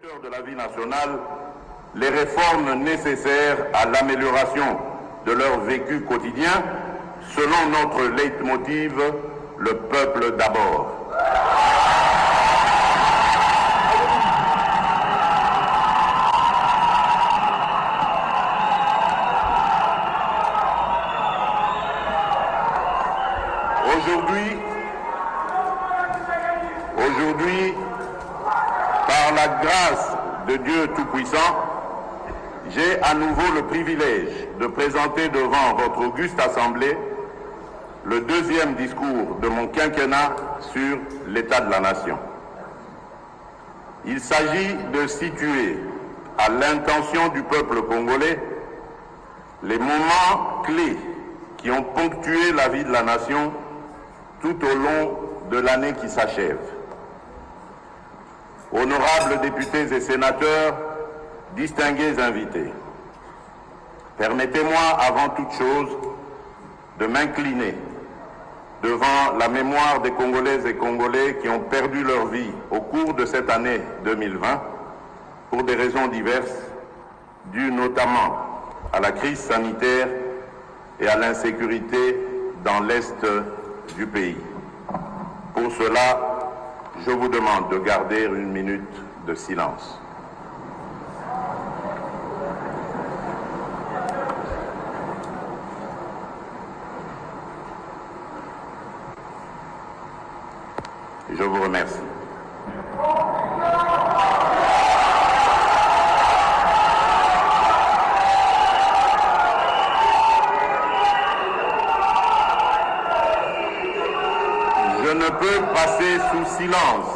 secteurs de la vie nationale les réformes nécessaires à l'amélioration de leur vécu quotidien, selon notre leitmotiv, le peuple d'abord. Aujourd'hui, par la grâce de Dieu Tout-Puissant, j'ai à nouveau le privilège de présenter devant votre auguste Assemblée le deuxième discours de mon quinquennat sur l'état de la nation. Il s'agit de situer à l'intention du peuple congolais les moments clés qui ont ponctué la vie de la nation tout au long de l'année qui s'achève. Honorables députés et sénateurs, distingués invités, permettez-moi avant toute chose de m'incliner devant la mémoire des Congolaises et Congolais qui ont perdu leur vie au cours de cette année 2020 pour des raisons diverses, dues notamment à la crise sanitaire et à l'insécurité dans l'Est du pays. Pour cela, je vous demande de garder une minute de silence. Je vous remercie. Je ne peux passer sous silence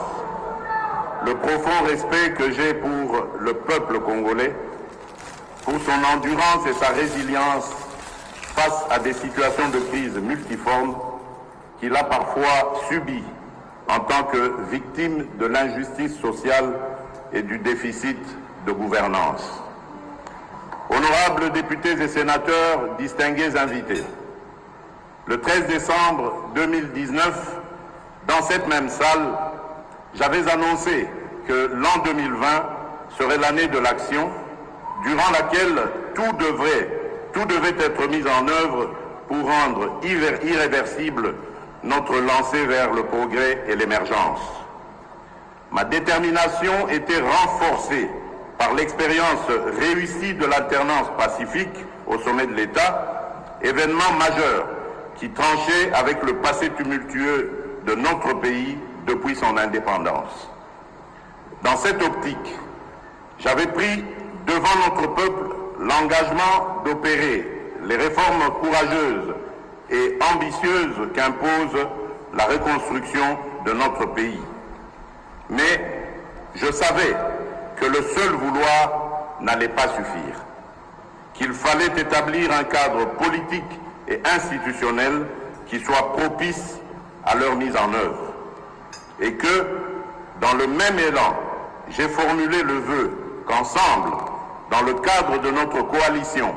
le profond respect que j'ai pour le peuple congolais, pour son endurance et sa résilience face à des situations de crise multiformes qu'il a parfois subies en tant que victime de l'injustice sociale et du déficit de gouvernance. Honorables députés et sénateurs, distingués invités, le 13 décembre 2019, dans cette même salle, j'avais annoncé que l'an 2020 serait l'année de l'action, durant laquelle tout devait être mis en œuvre pour rendre irréversible notre lancée vers le progrès et l'émergence. Ma détermination était renforcée par l'expérience réussie de l'alternance pacifique au sommet de l'État, événement majeur qui tranchait avec le passé tumultueux de notre pays depuis son indépendance. Dans cette optique, j'avais pris devant notre peuple l'engagement d'opérer les réformes courageuses et ambitieuses qu'impose la reconstruction de notre pays. Mais je savais que le seul vouloir n'allait pas suffire, qu'il fallait établir un cadre politique et institutionnel qui soit propice à leur mise en œuvre. Et que, dans le même élan, j'ai formulé le vœu qu'ensemble, dans le cadre de notre coalition,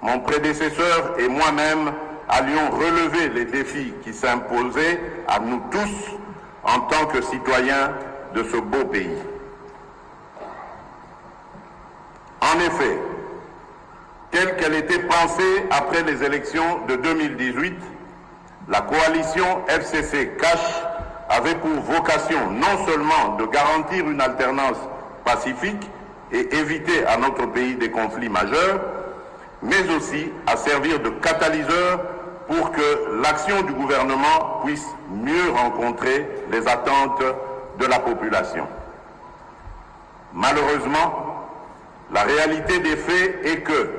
mon prédécesseur et moi-même allions relever les défis qui s'imposaient à nous tous en tant que citoyens de ce beau pays. En effet, telle qu'elle était pensée après les élections de 2018, la coalition FCC-CACH avait pour vocation non seulement de garantir une alternance pacifique et éviter à notre pays des conflits majeurs, mais aussi à servir de catalyseur pour que l'action du gouvernement puisse mieux rencontrer les attentes de la population. Malheureusement, la réalité des faits est que,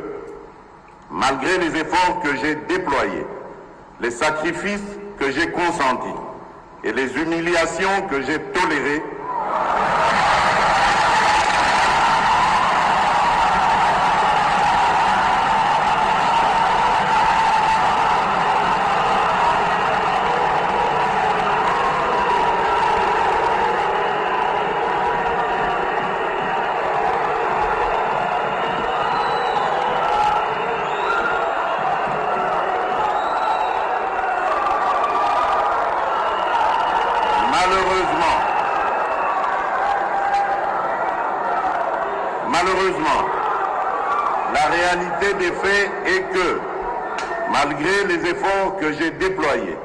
malgré les efforts que j'ai déployés, les sacrifices que j'ai consentis et les humiliations que j'ai tolérées, Malheureusement, la réalité des faits est que, malgré les efforts que j'ai déployés,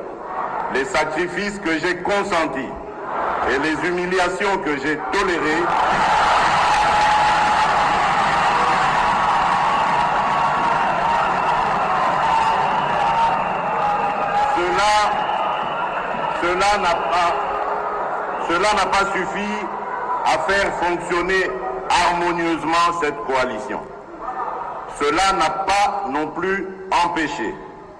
les sacrifices que j'ai consentis et les humiliations que j'ai tolérées, cela n'a pas suffi à faire fonctionner harmonieusement cette coalition. Cela n'a pas non plus empêché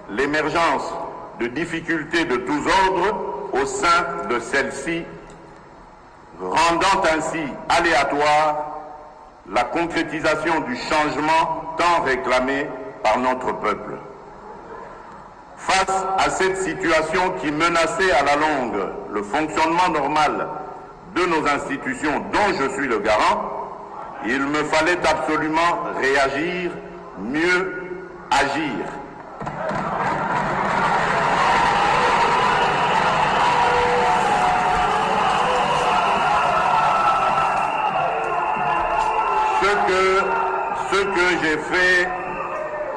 l'émergence de difficultés de tous ordres au sein de celle-ci, rendant ainsi aléatoire la concrétisation du changement tant réclamé par notre peuple. Face à cette situation qui menaçait à la longue le fonctionnement normal de nos institutions dont je suis le garant, il me fallait absolument réagir, mieux agir.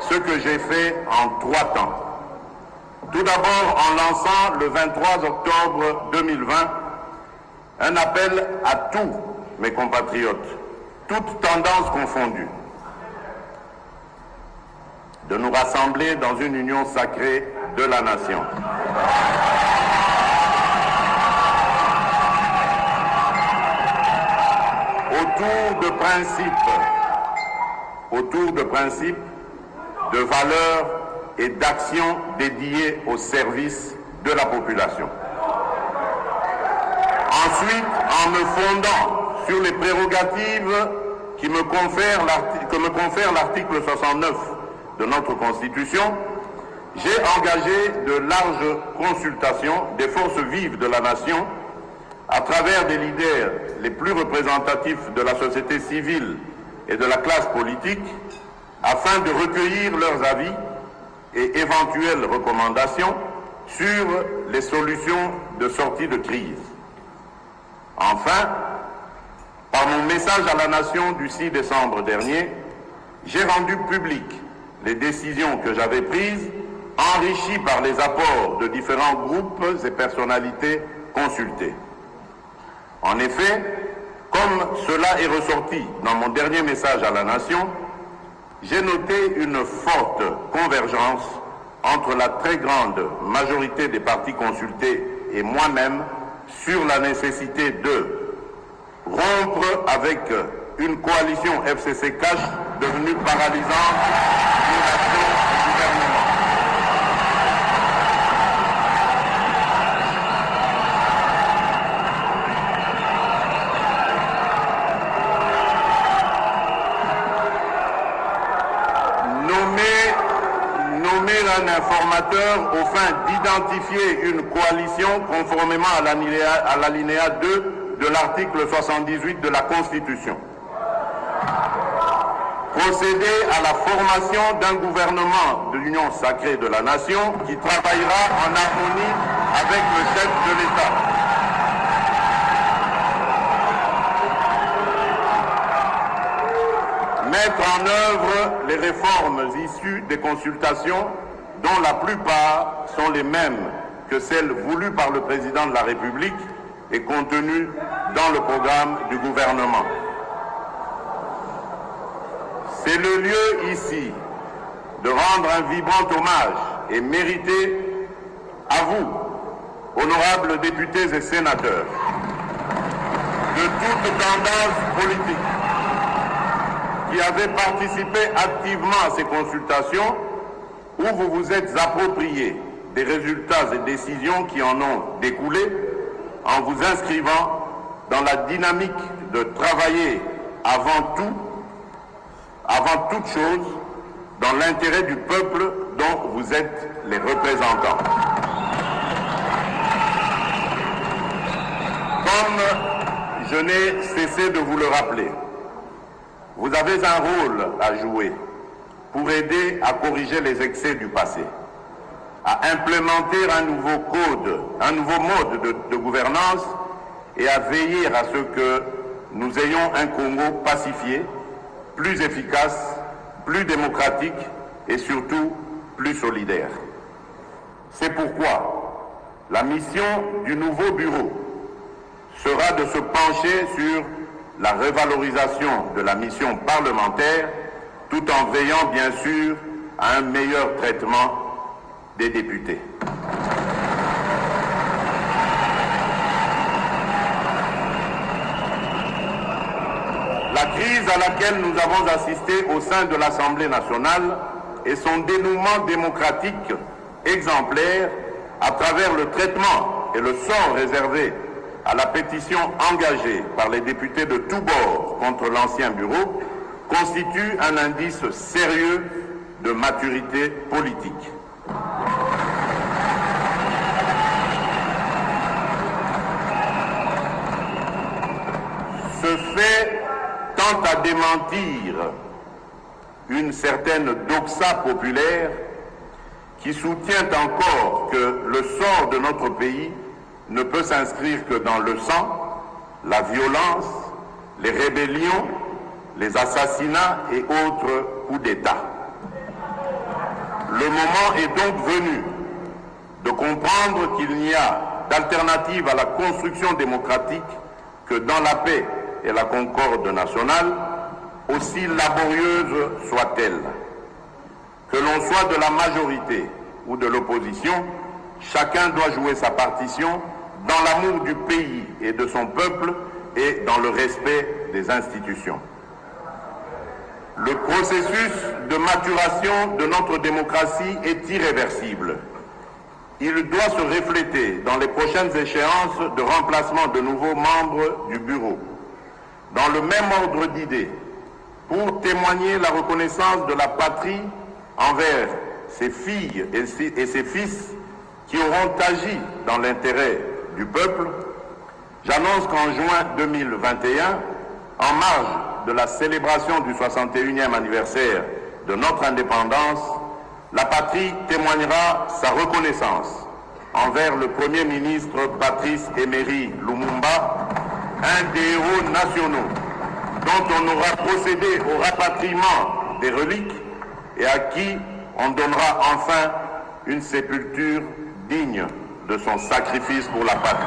Ce que j'ai fait en 3 temps. Tout d'abord en lançant le 23 octobre 2020 un appel à tous mes compatriotes, toutes tendances confondues, de nous rassembler dans une union sacrée de la nation. Autour de principes, de valeurs et d'actions dédiées au service de la population. Ensuite, en me fondant sur les prérogatives que me confère l'article 69 de notre Constitution, j'ai engagé de larges consultations des forces vives de la nation à travers des leaders les plus représentatifs de la société civile et de la classe politique, afin de recueillir leurs avis et éventuelles recommandations sur les solutions de sortie de crise. Enfin, par mon message à la nation du 6 décembre dernier, j'ai rendu publiques les décisions que j'avais prises, enrichies par les apports de différents groupes et personnalités consultées. En effet, comme cela est ressorti dans mon dernier message à la nation, j'ai noté une forte convergence entre la très grande majorité des partis consultés et moi-même sur la nécessité de rompre avec une coalition FCC cash devenue paralysante pour l'action du gouvernement. Un informateur au fin d'identifier une coalition conformément à l'alinéa 2 de l'article 78 de la Constitution. Procéder à la formation d'un gouvernement de l'Union sacrée de la nation qui travaillera en harmonie avec le chef de l'État. Mettre en œuvre les réformes issues des consultations dont la plupart sont les mêmes que celles voulues par le président de la République et contenues dans le programme du gouvernement. C'est le lieu ici de rendre un vibrant hommage et mérité à vous, honorables députés et sénateurs, de toute tendance politique, qui avez participé activement à ces consultations, où vous vous êtes approprié des résultats et décisions qui en ont découlé en vous inscrivant dans la dynamique de travailler avant toute chose, dans l'intérêt du peuple dont vous êtes les représentants. Comme je n'ai cessé de vous le rappeler, vous avez un rôle à jouer pour aider à corriger les excès du passé, à implémenter un nouveau code, un nouveau mode de gouvernance et à veiller à ce que nous ayons un Congo pacifié plus efficace, plus démocratique et surtout plus solidaire. C'est pourquoi la mission du nouveau bureau sera de se pencher sur la revalorisation de la mission parlementaire tout en veillant bien sûr à un meilleur traitement des députés. La crise à laquelle nous avons assisté au sein de l'Assemblée nationale et son dénouement démocratique exemplaire à travers le traitement et le sort réservé à la pétition engagée par les députés de tous bords contre l'ancien bureau constitue un indice sérieux de maturité politique. Ce fait tend à démentir une certaine doxa populaire qui soutient encore que le sort de notre pays ne peut s'inscrire que dans le sang, la violence, les rébellions, les assassinats et autres coups d'État. Le moment est donc venu de comprendre qu'il n'y a d'alternative à la construction démocratique que dans la paix et la concorde nationale, aussi laborieuse soit-elle. Que l'on soit de la majorité ou de l'opposition, chacun doit jouer sa partition dans l'amour du pays et de son peuple et dans le respect des institutions. Le processus de maturation de notre démocratie est irréversible. Il doit se refléter dans les prochaines échéances de remplacement de nouveaux membres du bureau. Dans le même ordre d'idées, pour témoigner la reconnaissance de la patrie envers ses filles et ses fils qui auront agi dans l'intérêt du peuple, j'annonce qu'en juin 2021, en marge de la célébration du 61e anniversaire de notre indépendance, la patrie témoignera sa reconnaissance envers le Premier ministre Patrice Emery Lumumba, un des héros nationaux dont on aura procédé au rapatriement des reliques et à qui on donnera enfin une sépulture digne de son sacrifice pour la patrie.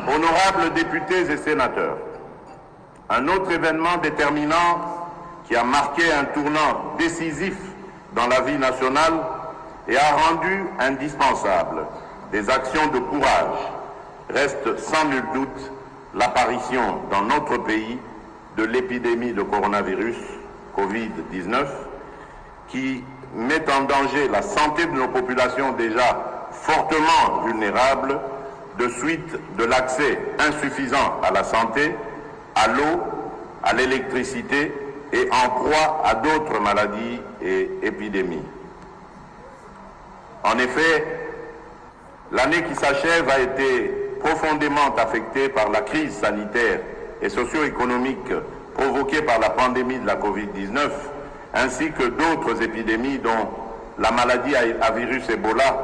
Honorables députés et sénateurs, un autre événement déterminant qui a marqué un tournant décisif dans la vie nationale et a rendu indispensable des actions de courage reste sans nul doute l'apparition dans notre pays de l'épidémie de coronavirus Covid-19 qui met en danger la santé de nos populations déjà fortement vulnérables de suite de l'accès insuffisant à la santé, à l'eau, à l'électricité et en proie à d'autres maladies et épidémies. En effet, l'année qui s'achève a été profondément affectée par la crise sanitaire et socio-économique provoquée par la pandémie de la Covid-19, ainsi que d'autres épidémies dont la maladie à virus Ebola,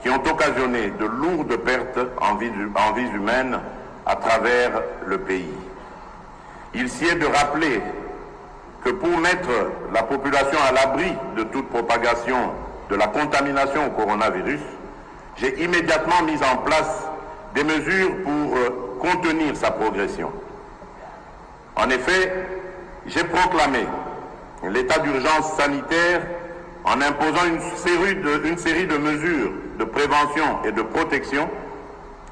qui ont occasionné de lourdes pertes en vies humaines à travers le pays. Il s'y est de rappeler que pour mettre la population à l'abri de toute propagation de la contamination au coronavirus, j'ai immédiatement mis en place des mesures pour contenir sa progression. En effet, j'ai proclamé l'état d'urgence sanitaire en imposant une série de mesures de prévention et de protection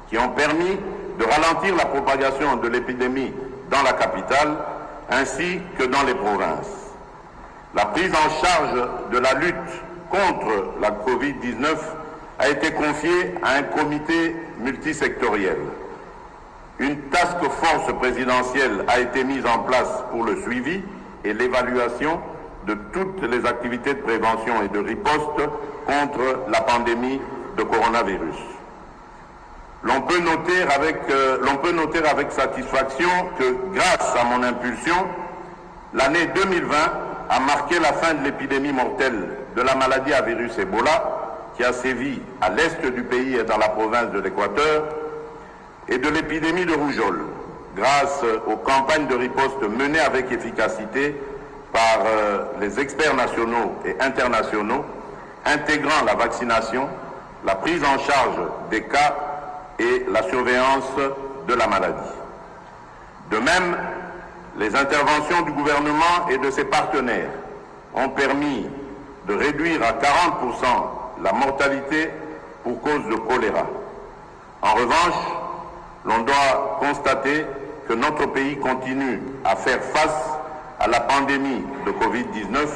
qui ont permis de ralentir la propagation de l'épidémie dans la capitale ainsi que dans les provinces. La prise en charge de la lutte contre la Covid-19 a été confiée à un comité multisectoriel. Une task force présidentielle a été mise en place pour le suivi et l'évaluation de toutes les activités de prévention et de riposte contre la pandémie de coronavirus. L'on peut noter avec satisfaction que, grâce à mon impulsion, l'année 2020 a marqué la fin de l'épidémie mortelle de la maladie à virus Ebola qui a sévi à l'est du pays et dans la province de l'Équateur et de l'épidémie de rougeole, grâce aux campagnes de riposte menées avec efficacité par les experts nationaux et internationaux, intégrant la vaccination, la prise en charge des cas et la surveillance de la maladie. De même, les interventions du gouvernement et de ses partenaires ont permis de réduire à 40% la mortalité pour cause de choléra. En revanche, l'on doit constater que notre pays continue à faire face à la pandémie de Covid-19,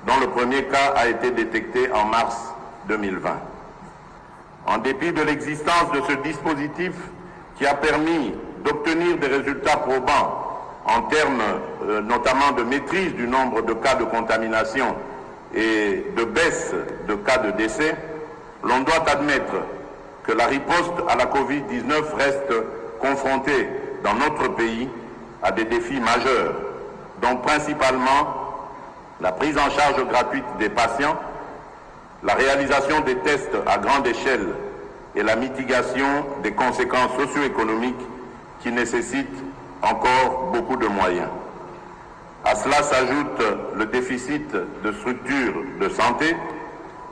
dont le premier cas a été détecté en mars 2020. En dépit de l'existence de ce dispositif qui a permis d'obtenir des résultats probants en termes notamment de maîtrise du nombre de cas de contamination et de baisse de cas de décès, l'on doit admettre que la riposte à la Covid-19 reste confrontée dans notre pays à des défis majeurs, dont principalement la prise en charge gratuite des patients, la réalisation des tests à grande échelle et la mitigation des conséquences socio-économiques qui nécessitent encore beaucoup de moyens. À cela s'ajoute le déficit de structures de santé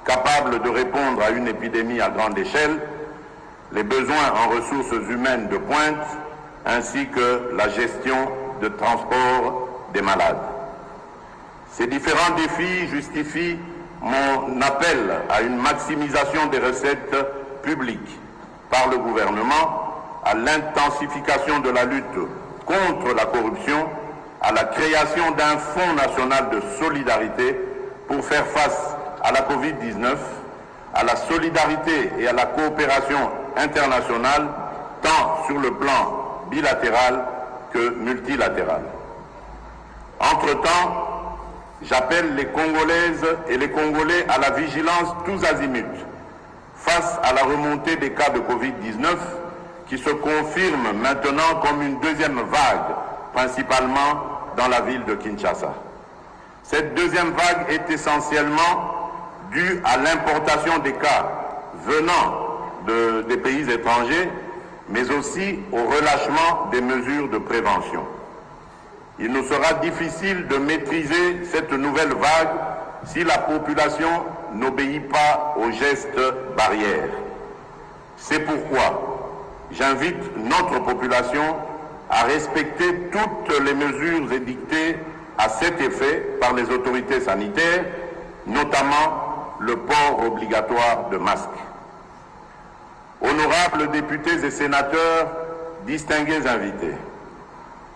capables de répondre à une épidémie à grande échelle, les besoins en ressources humaines de pointe, ainsi que la gestion de transport des malades. Ces différents défis justifient mon appel à une maximisation des recettes publiques par le gouvernement, à l'intensification de la lutte contre la corruption, à la création d'un fonds national de solidarité pour faire face à la Covid-19, à la solidarité et à la coopération internationale, tant sur le plan bilatéral que multilatéral. Entre-temps, j'appelle les Congolaises et les Congolais à la vigilance tous azimuts face à la remontée des cas de Covid-19 qui se confirme maintenant comme une deuxième vague, principalement dans la ville de Kinshasa. Cette deuxième vague est essentiellement due à l'importation des cas venant des pays étrangers, mais aussi au relâchement des mesures de prévention. Il nous sera difficile de maîtriser cette nouvelle vague si la population n'obéit pas aux gestes barrières. C'est pourquoi j'invite notre population à respecter toutes les mesures édictées à cet effet par les autorités sanitaires, notamment le port obligatoire de masques. Honorables députés et sénateurs, distingués invités,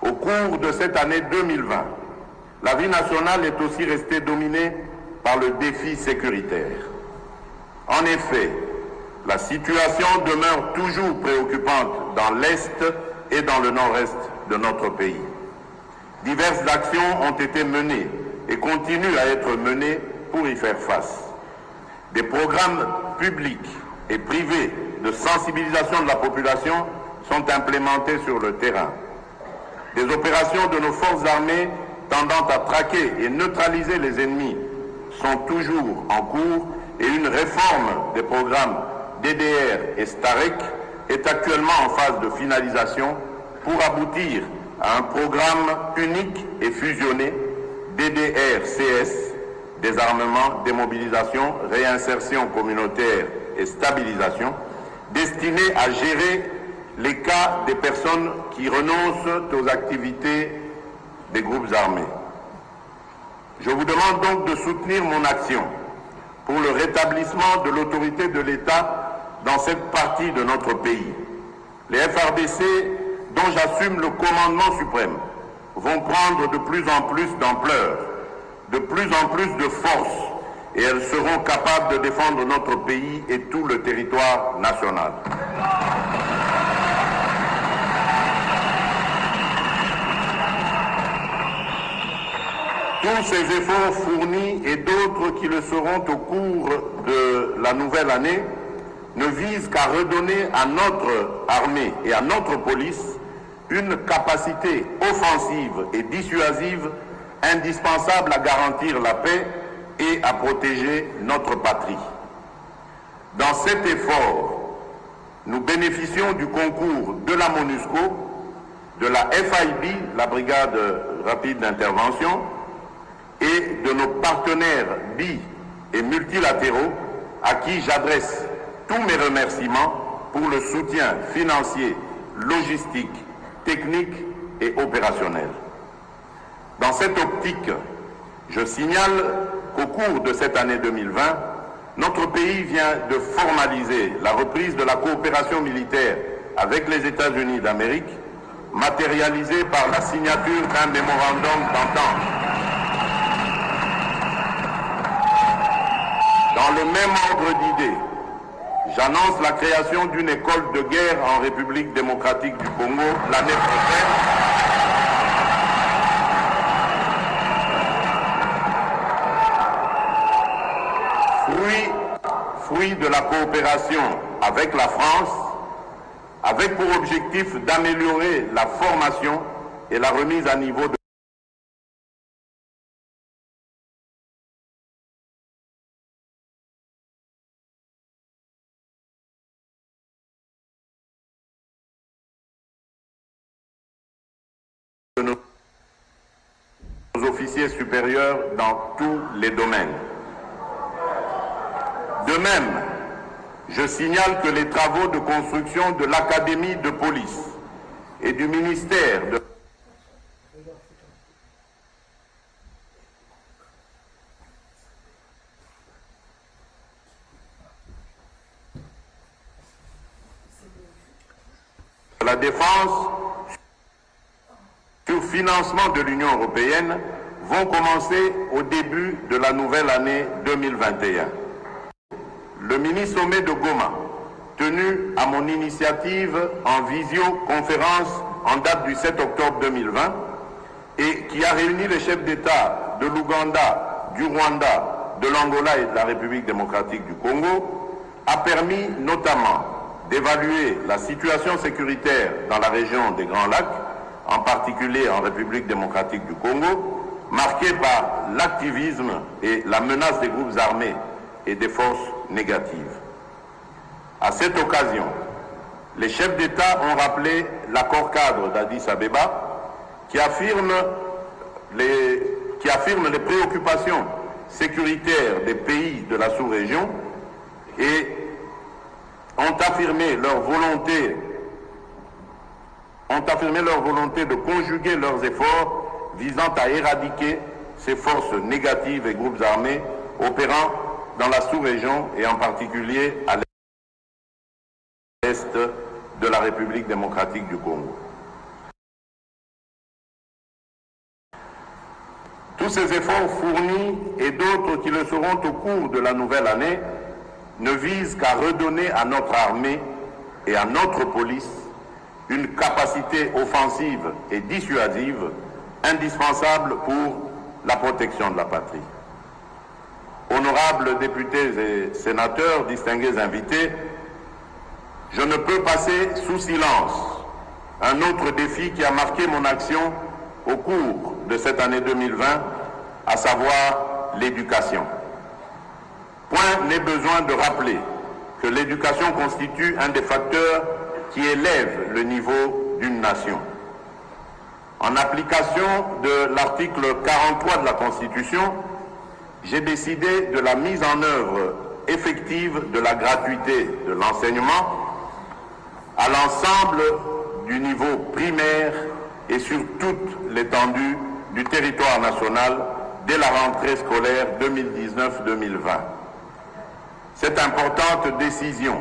au cours de cette année 2020, la vie nationale est aussi restée dominée par le défi sécuritaire. En effet, la situation demeure toujours préoccupante dans l'Est et dans le Nord-Est de notre pays. Diverses actions ont été menées et continuent à être menées pour y faire face. Des programmes publics et privés de sensibilisation de la population sont implémentés sur le terrain. Des opérations de nos forces armées tendant à traquer et neutraliser les ennemis sont toujours en cours et une réforme des programmes DDR et STAREC est actuellement en phase de finalisation pour aboutir à un programme unique et fusionné DDR-CS, désarmement, démobilisation, réinsertion communautaire et stabilisation, destiné à gérer les cas des personnes qui renoncent aux activités des groupes armés. Je vous demande donc de soutenir mon action pour le rétablissement de l'autorité de l'État dans cette partie de notre pays. Les FARDC, dont j'assume le commandement suprême, vont prendre de plus en plus d'ampleur, de plus en plus de force, et elles seront capables de défendre notre pays et tout le territoire national. Tous ces efforts fournis et d'autres qui le seront au cours de la nouvelle année ne visent qu'à redonner à notre armée et à notre police une capacité offensive et dissuasive indispensable à garantir la paix et à protéger notre patrie. Dans cet effort, nous bénéficions du concours de la MONUSCO, de la FIB, la Brigade rapide d'intervention, et de nos partenaires bi- et multilatéraux à qui j'adresse tous mes remerciements pour le soutien financier, logistique, technique et opérationnel. Dans cette optique, je signale qu'au cours de cette année 2020, notre pays vient de formaliser la reprise de la coopération militaire avec les États-Unis d'Amérique, matérialisée par la signature d'un mémorandum d'entente. Dans le même ordre d'idées, j'annonce la création d'une école de guerre en République démocratique du Congo l'année prochaine. Fruit de la coopération avec la France, avec pour objectif d'améliorer la formation et la remise à niveau de nos officiers supérieurs dans tous les domaines. De même, je signale que les travaux de construction de l'Académie de police et du ministère de la Défense sur financement de l'Union européenne vont commencer au début de la nouvelle année 2021. Le mini-sommet de Goma, tenu à mon initiative en visioconférence en date du 7 octobre 2020 et qui a réuni les chefs d'État de l'Ouganda, du Rwanda, de l'Angola et de la République démocratique du Congo, a permis notamment d'évaluer la situation sécuritaire dans la région des Grands Lacs, en particulier en République démocratique du Congo, marquée par l'activisme et la menace des groupes armés et des forces négatives. À cette occasion, les chefs d'État ont rappelé l'accord cadre d'Addis Abeba qui affirme les préoccupations sécuritaires des pays de la sous-région et ont affirmé leur volonté de conjuguer leurs efforts visant à éradiquer ces forces négatives et groupes armés opérant dans la sous-région et en particulier à l'est de la République démocratique du Congo. Tous ces efforts fournis et d'autres qui le seront au cours de la nouvelle année ne visent qu'à redonner à notre armée et à notre police une capacité offensive et dissuasive indispensable pour la protection de la patrie. Honorables députés et sénateurs, distingués invités, je ne peux passer sous silence un autre défi qui a marqué mon action au cours de cette année 2020, à savoir l'éducation. Point n'est besoin de rappeler que l'éducation constitue un des facteurs qui élève le niveau d'une nation. En application de l'article 43 de la Constitution, j'ai décidé de la mise en œuvre effective de la gratuité de l'enseignement à l'ensemble du niveau primaire et sur toute l'étendue du territoire national dès la rentrée scolaire 2019-2020. Cette importante décision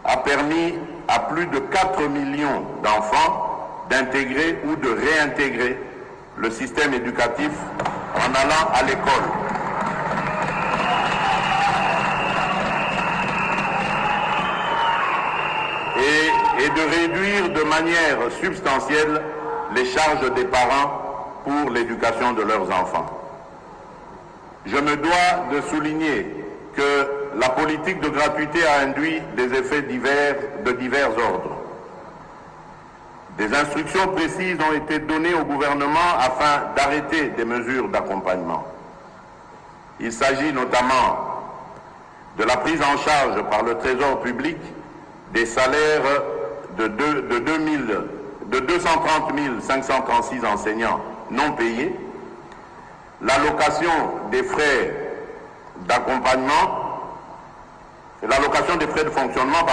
a permis à plus de 4 millions d'enfants d'intégrer ou de réintégrer le système éducatif en allant à l'école. Et de réduire de manière substantielle les charges des parents pour l'éducation de leurs enfants. Je me dois de souligner que la politique de gratuité a induit des effets de divers ordres. Des instructions précises ont été données au gouvernement afin d'arrêter des mesures d'accompagnement. Il s'agit notamment de la prise en charge par le Trésor public des salaires de 230 536 enseignants non payés, l'allocation des frais d'accompagnement, l'allocation des frais de fonctionnement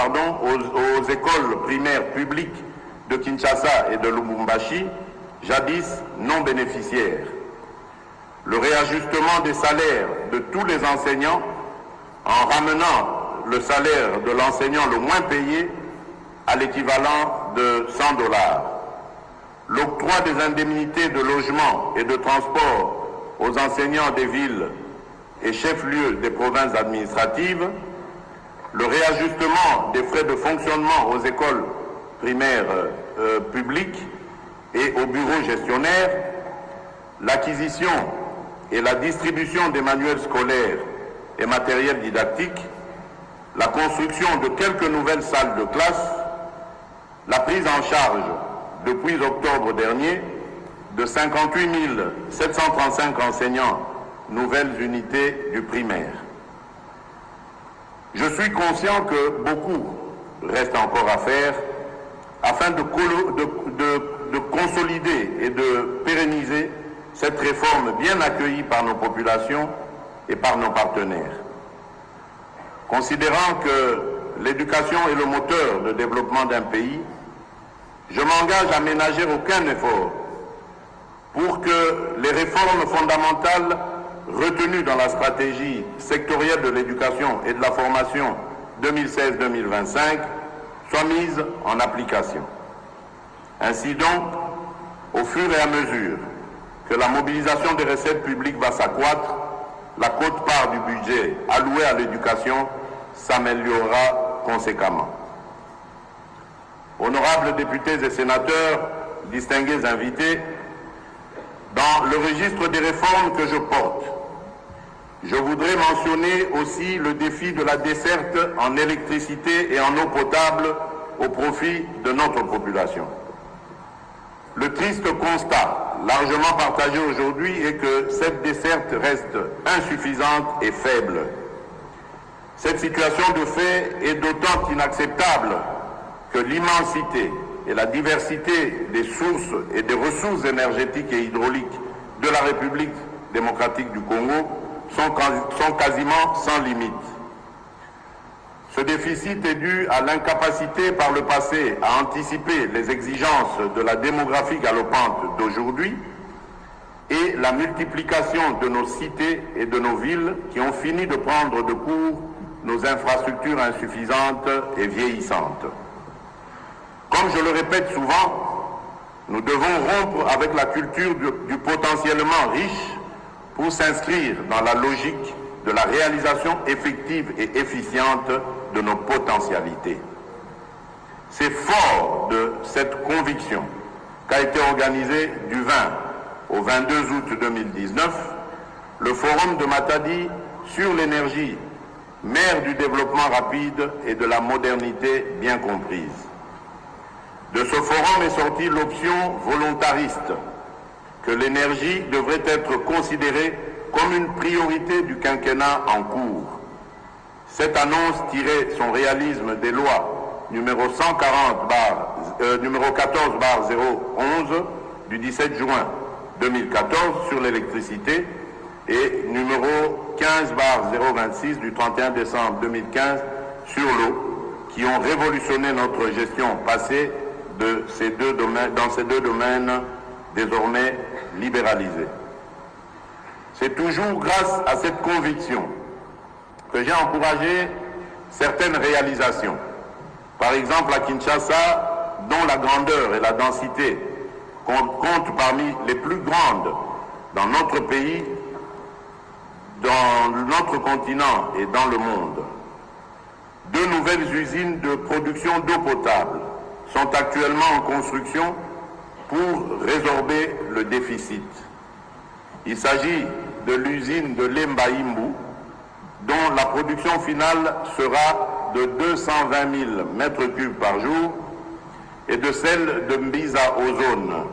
aux écoles primaires publiques de Kinshasa et de Lubumbashi, jadis non bénéficiaires, le réajustement des salaires de tous les enseignants en ramenant le salaire de l'enseignant le moins payé à l'équivalent de $100, l'octroi des indemnités de logement et de transport aux enseignants des villes et chefs-lieux des provinces administratives, le réajustement des frais de fonctionnement aux écoles primaires publiques et aux bureaux gestionnaires, l'acquisition et la distribution des manuels scolaires et matériels didactiques, la construction de quelques nouvelles salles de classe, la prise en charge, depuis octobre dernier, de 58 735 enseignants, nouvelles unités du primaire. Je suis conscient que beaucoup reste encore à faire afin de consolider et de pérenniser cette réforme bien accueillie par nos populations et par nos partenaires. Considérant que l'éducation est le moteur de développement d'un pays, je m'engage à ménager aucun effort pour que les réformes fondamentales retenues dans la stratégie sectorielle de l'éducation et de la formation 2016-2025 soient mises en application. Ainsi donc, au fur et à mesure que la mobilisation des recettes publiques va s'accroître, la quote-part du budget alloué à l'éducation s'améliorera conséquemment. Honorables députés et sénateurs, distingués invités, dans le registre des réformes que je porte, je voudrais mentionner aussi le défi de la desserte en électricité et en eau potable au profit de notre population. Le triste constat, largement partagé aujourd'hui, est que cette desserte reste insuffisante et faible. Cette situation de fait est d'autant inacceptable que l'immensité et la diversité des sources et des ressources énergétiques et hydrauliques de la République démocratique du Congo sont quasiment sans limite. Ce déficit est dû à l'incapacité par le passé à anticiper les exigences de la démographie galopante d'aujourd'hui et la multiplication de nos cités et de nos villes qui ont fini de prendre de court nos infrastructures insuffisantes et vieillissantes. Comme je le répète souvent, nous devons rompre avec la culture du potentiellement riche pour s'inscrire dans la logique de la réalisation effective et efficiente de nos potentialités. C'est fort de cette conviction qu'a été organisé du 20 au 22 août 2019 le Forum de Matadi sur l'énergie, mère du développement rapide et de la modernité bien comprise. De ce forum est sortie l'option volontariste que l'énergie devrait être considérée comme une priorité du quinquennat en cours. Cette annonce tirait son réalisme des lois numéro 14/011 du 17 juin 2014 sur l'électricité et numéro 15/026 du 31 décembre 2015 sur l'eau, qui ont révolutionné notre gestion passée dans ces deux domaines désormais libéralisés. C'est toujours grâce à cette conviction que j'ai encouragé certaines réalisations. Par exemple, à Kinshasa, dont la grandeur et la densité comptent parmi les plus grandes dans notre pays, dans notre continent et dans le monde. 2 nouvelles usines de production d'eau potable sont actuellement en construction pour résorber le déficit. Il s'agit de l'usine de Lembaïmbou, dont la production finale sera de 220 000 m3 par jour, et de celle de Mbiza Ozone,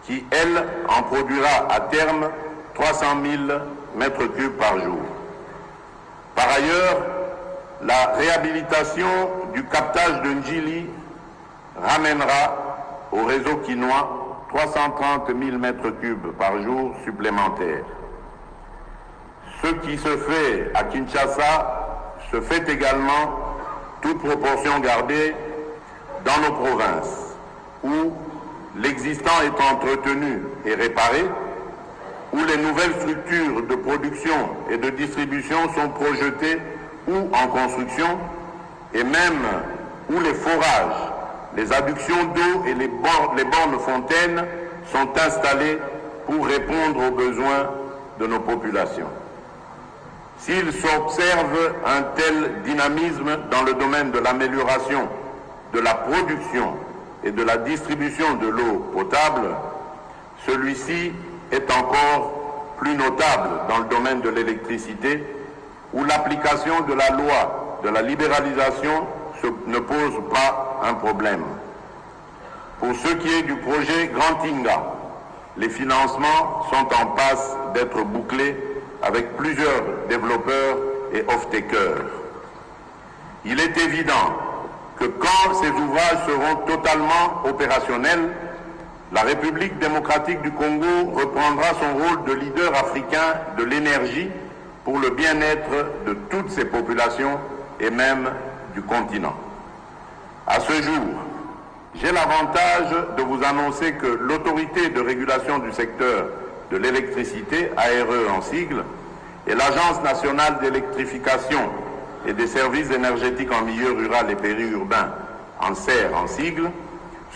qui, elle, en produira à terme 300 000 m3 par jour. Par ailleurs, la réhabilitation du captage de Ndjili ramènera au réseau quinois 330 000 m3 par jour supplémentaires. Ce qui se fait à Kinshasa se fait également, toute proportion gardée, dans nos provinces, où l'existant est entretenu et réparé, où les nouvelles structures de production et de distribution sont projetées ou en construction, et même où les forages, les adductions d'eau et les bornes fontaines sont installées pour répondre aux besoins de nos populations. S'il s'observe un tel dynamisme dans le domaine de l'amélioration de la production et de la distribution de l'eau potable, celui-ci est encore plus notable dans le domaine de l'électricité, où l'application de la loi de la libéralisation ne pose pas un problème. Pour ce qui est du projet Grand Inga, les financements sont en passe d'être bouclés avec plusieurs développeurs et off-takers. Il est évident que quand ces ouvrages seront totalement opérationnels, la République démocratique du Congo reprendra son rôle de leader africain de l'énergie pour le bien-être de toutes ses populations et même du continent. À ce jour, j'ai l'avantage de vous annoncer que l'autorité de régulation du secteur de l'électricité, ARE en sigle, et l'Agence nationale d'électrification et des services énergétiques en milieu rural et périurbain, ANSER en sigle,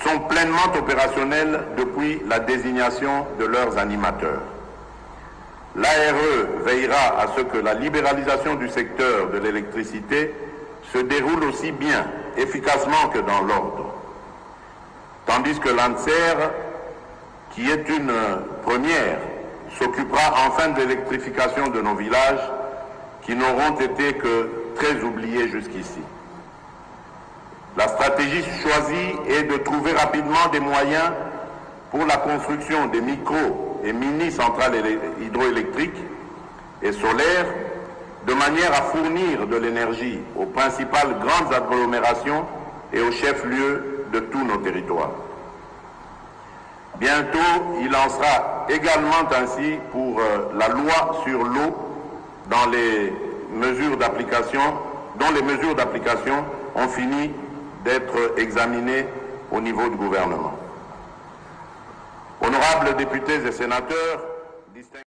sont pleinement opérationnels depuis la désignation de leurs animateurs. L'ARE veillera à ce que la libéralisation du secteur de l'électricité se déroule aussi bien, efficacement que dans l'ordre. Tandis que l'ANSER, qui est une première, s'occupera enfin de l'électrification de nos villages qui n'auront été que très oubliés jusqu'ici. La stratégie choisie est de trouver rapidement des moyens pour la construction des micro- et mini-centrales hydroélectriques et solaires, de manière à fournir de l'énergie aux principales grandes agglomérations et aux chefs-lieux de tous nos territoires. Bientôt, il en sera également ainsi pour la loi sur l'eau dont les mesures d'application ont fini d'être examinées au niveau du gouvernement. Honorables députés et sénateurs, distingués